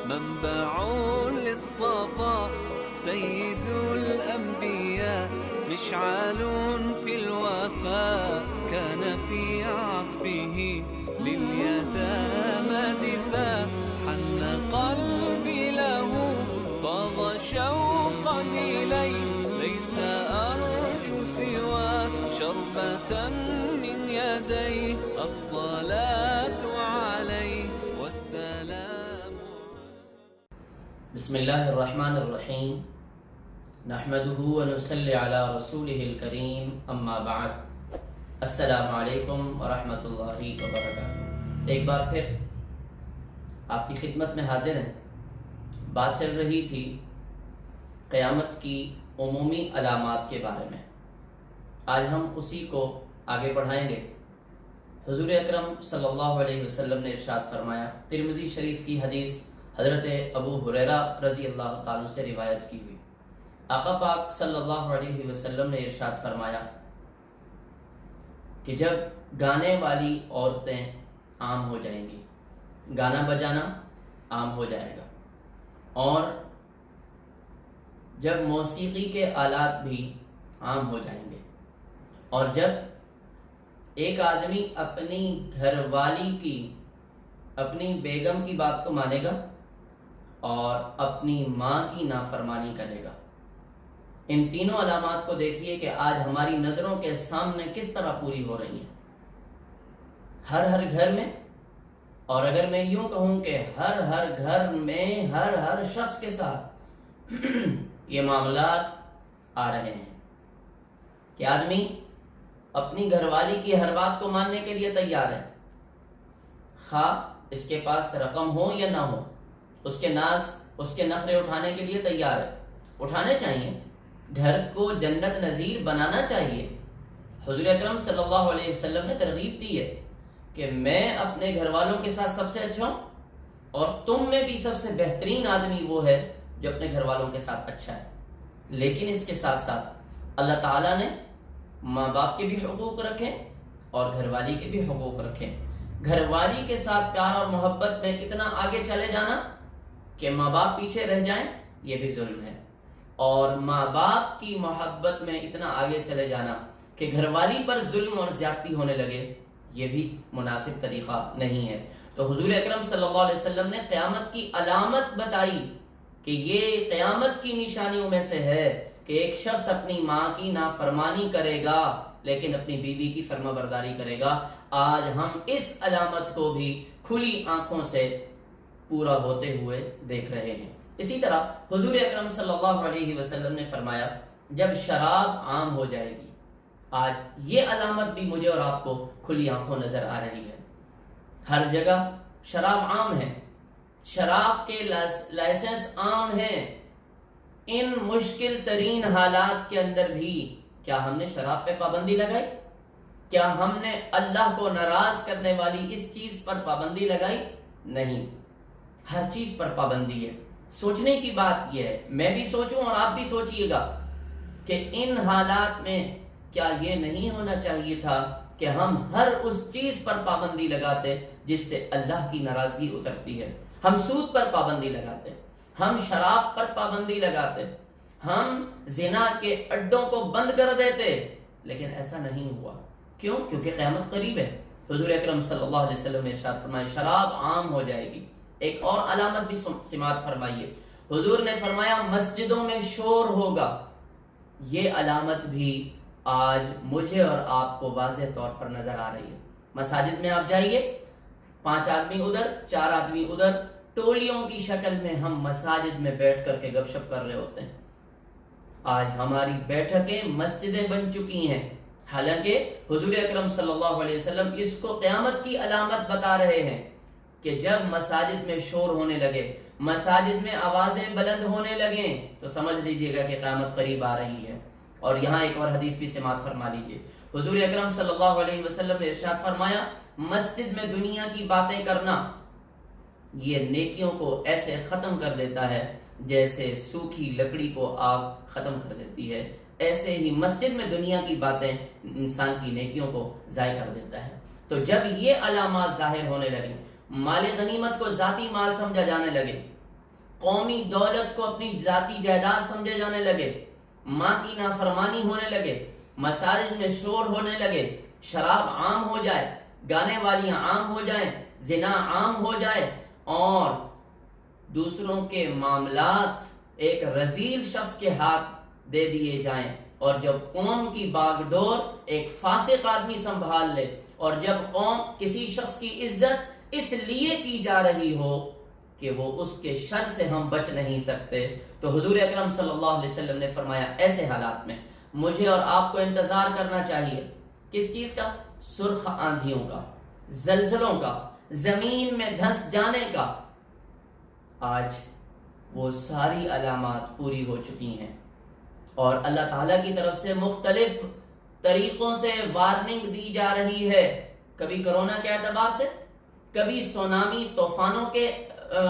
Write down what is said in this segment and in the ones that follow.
منبع للصفا سيد الأنبياء مشعل في الوفاء كان في عطفه لليتامى دفاع حن قلبي له فاض شوقا إليه ليس أرجو سوى شربة من يديه الصلاة عليه والسلام. بسم اللہ الرحمن الرحیم نحمده ونصلی علی رسوله الکریم اما بعد السلام علیکم ورحمۃ اللہ وبرکاتہ۔ ایک بار پھر آپ کی خدمت میں حاضر ہیں۔ بات چل رہی تھی قیامت کی عمومی علامات کے بارے میں، آج ہم اسی کو آگے بڑھائیں گے۔ حضور اکرم صلی اللہ علیہ وسلم نے ارشاد فرمایا، ترمذی شریف کی حدیث حضرت ابو ہریرہ رضی اللہ تعالیٰ سے روایت کی ہوئی، آقا پاک صلی اللہ علیہ وسلم نے ارشاد فرمایا کہ جب گانے والی عورتیں عام ہو جائیں گی، گانا بجانا عام ہو جائے گا، اور جب موسیقی کے آلات بھی عام ہو جائیں گے، اور جب ایک آدمی اپنی گھر والی کی، اپنی بیگم کی بات کو مانے گا اور اپنی ماں کی نافرمانی کرے گا۔ ان تینوں علامات کو دیکھیے کہ آج ہماری نظروں کے سامنے کس طرح پوری ہو رہی ہیں، ہر گھر میں، اور اگر میں یوں کہوں کہ ہر گھر میں ہر شخص کے ساتھ یہ معاملات آ رہے ہیں کہ آدمی اپنی گھر والی کی ہر بات کو ماننے کے لیے تیار ہے، خواہ اس کے پاس رقم ہو یا نہ ہو، اس کے ناز، اس کے نخرے اٹھانے کے لیے تیار ہے، اٹھانے چاہیے، گھر کو جنت نظیر بنانا چاہیے۔ حضور اکرم صلی اللہ علیہ وسلم نے ترغیب دی ہے کہ میں اپنے گھر والوں کے ساتھ سب سے اچھا ہوں، اور تم میں بھی سب سے بہترین آدمی وہ ہے جو اپنے گھر والوں کے ساتھ اچھا ہے۔ لیکن اس کے ساتھ ساتھ اللہ تعالیٰ نے ماں باپ کے بھی حقوق رکھیں اور گھر والی کے بھی حقوق رکھیں۔ گھر والی کے ساتھ پیار اور محبت میں اتنا آگے چلے جانا کہ ماں باپ پیچھے رہ جائیں، یہ بھی ظلم ہے، اور ماں باپ کی محبت میں اتنا آگے چلے جانا کہ گھر والی پر ظلم اور زیادتی ہونے لگے، یہ بھی مناسب طریقہ نہیں ہے۔ تو حضور اکرم صلی اللہ علیہ وسلم نے قیامت کی علامت بتائی کہ یہ قیامت کی نشانیوں میں سے ہے کہ ایک شخص اپنی ماں کی نافرمانی کرے گا لیکن اپنی بیوی کی فرما برداری کرے گا۔ آج ہم اس علامت کو بھی کھلی آنکھوں سے پورا ہوتے ہوئے دیکھ رہے ہیں۔ اسی طرح حضور اکرم صلی اللہ علیہ وسلم نے فرمایا، جب شراب عام ہو جائے گی، آج یہ علامت بھی مجھے اور آپ کو کھلی آنکھوں نظر آ رہی ہے، ہر جگہ شراب عام ہے، شراب کے لائسنس عام ہیں۔ ان مشکل ترین حالات کے اندر بھی کیا ہم نے شراب پہ پابندی لگائی؟ کیا ہم نے اللہ کو ناراض کرنے والی اس چیز پر پابندی لگائی؟ نہیں، ہر چیز پر پابندی ہے۔ سوچنے کی بات یہ ہے، میں بھی سوچوں اور آپ بھی سوچئے گا کہ ان حالات میں کیا یہ نہیں ہونا چاہیے تھا کہ ہم ہر اس چیز پر پابندی لگاتے جس سے اللہ کی ناراضگی اترتی ہے۔ ہم سود پر پابندی لگاتے، ہم شراب پر پابندی لگاتے، ہم زنا کے اڈوں کو بند کر دیتے، لیکن ایسا نہیں ہوا۔ کیوں؟ کیونکہ قیامت قریب ہے۔ حضور اکرم صلی اللہ علیہ وسلم نے ارشاد فرمایا، شراب عام ہو جائے گی۔ ایک اور علامت بھی سماعت فرمائیے، حضور نے فرمایا مسجدوں میں شور ہوگا۔ یہ علامت بھی آج مجھے اور آپ کو واضح طور پر نظر آ رہی ہے۔ مساجد میں آپ جائیے، 5 آدمی ادھر، 4 آدمی ادھر، ٹولیوں کی شکل میں ہم مساجد میں بیٹھ کر کے گپ شپ کر رہے ہوتے ہیں۔ آج ہماری بیٹھکیں مسجدیں بن چکی ہیں، حالانکہ حضور اکرم صلی اللہ علیہ وسلم اس کو قیامت کی علامت بتا رہے ہیں کہ جب مساجد میں شور ہونے لگے، مساجد میں آوازیں بلند ہونے لگیں، تو سمجھ لیجئے گا کہ قیامت قریب آ رہی ہے۔ اور یہاں ایک اور حدیث بھی سماعت فرما لیجئے، حضور اکرم صلی اللہ علیہ وسلم نے ارشاد فرمایا، مسجد میں دنیا کی باتیں کرنا یہ نیکیوں کو ایسے ختم کر دیتا ہے جیسے سوکھی لکڑی کو آگ ختم کر دیتی ہے، ایسے ہی مسجد میں دنیا کی باتیں انسان کی نیکیوں کو ضائع کر دیتا ہے۔ تو جب یہ علامات ظاہر ہونے لگے، مال غنیمت کو ذاتی مال سمجھا جانے لگے، قومی دولت کو اپنی ذاتی جائیداد سمجھے جانے لگے، ماں کی نافرمانی ہونے لگے، مساجد میں شور ہونے لگے، شراب عام ہو جائے، گانے والیاں عام ہو جائیں، زنا عام ہو جائے، اور دوسروں کے معاملات ایک رذیل شخص کے ہاتھ دے دیے جائیں، اور جب قوم کی باغ ڈور ایک فاسق آدمی سنبھال لے، اور جب قوم کسی شخص کی عزت اس لیے کی جا رہی ہو کہ وہ اس کے شر سے ہم بچ نہیں سکتے، تو حضور اکرم صلی اللہ علیہ وسلم نے فرمایا ایسے حالات میں مجھے اور آپ کو انتظار کرنا چاہیے کس چیز کا؟ سرخ آندھیوں کا، زلزلوں کا، زمین میں دھنس جانے کا۔ آج وہ ساری علامات پوری ہو چکی ہیں، اور اللہ تعالیٰ کی طرف سے مختلف طریقوں سے وارننگ دی جا رہی ہے، کبھی کرونا کے اعتبار سے، کبھی سونامی طوفانوں کے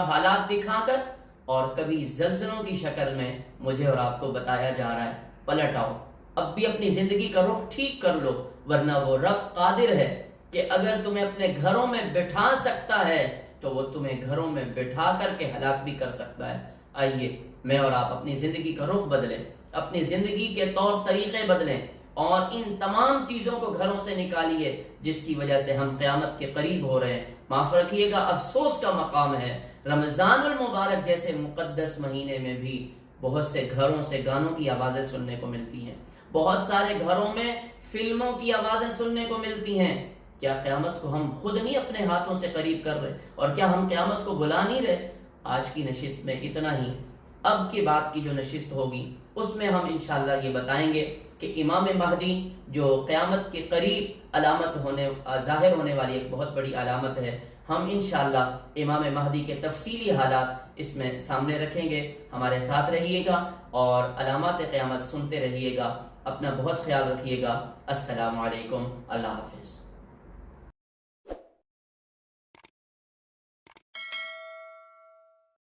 حالات دکھا کر، اور کبھی زلزلوں کی شکل میں مجھے اور آپ کو بتایا جا رہا ہے پلٹ آؤ، اب بھی اپنی زندگی کا رخ ٹھیک کر لو، ورنہ وہ رب قادر ہے کہ اگر تمہیں اپنے گھروں میں بٹھا سکتا ہے تو وہ تمہیں گھروں میں بٹھا کر کے ہلاک بھی کر سکتا ہے۔ آئیے میں اور آپ اپنی زندگی کا رخ بدلیں، اپنی زندگی کے طور طریقے بدلیں، اور ان تمام چیزوں کو گھروں سے نکالیے جس کی وجہ سے ہم قیامت کے قریب ہو رہے ہیں۔ معاف رکھیے گا، افسوس کا مقام ہے رمضان المبارک جیسے مقدس مہینے میں بھی بہت سے گھروں سے گانوں کی آوازیں سننے کو ملتی ہیں، بہت سارے گھروں میں فلموں کی آوازیں سننے کو ملتی ہیں۔ کیا قیامت کو ہم خود نہیں اپنے ہاتھوں سے قریب کر رہے؟ اور کیا ہم قیامت کو بلا نہیں رہے؟ آج کی نشست میں اتنا ہی، اب کے بعد کی جو نشست ہوگی اس میں ہم انشاءاللہ یہ بتائیں گے کہ امام مہدی جو قیامت کے قریب علامت ظاہر ہونے والی ایک بہت بڑی علامت ہے، ہم انشاءاللہ امام مہدی کے تفصیلی حالات اس میں سامنے رکھیں گے۔ ہمارے ساتھ رہیے گا اور علامات قیامت سنتے رہیے گا۔ اپنا بہت خیال رکھیے گا۔ السلام علیکم، اللہ حافظ۔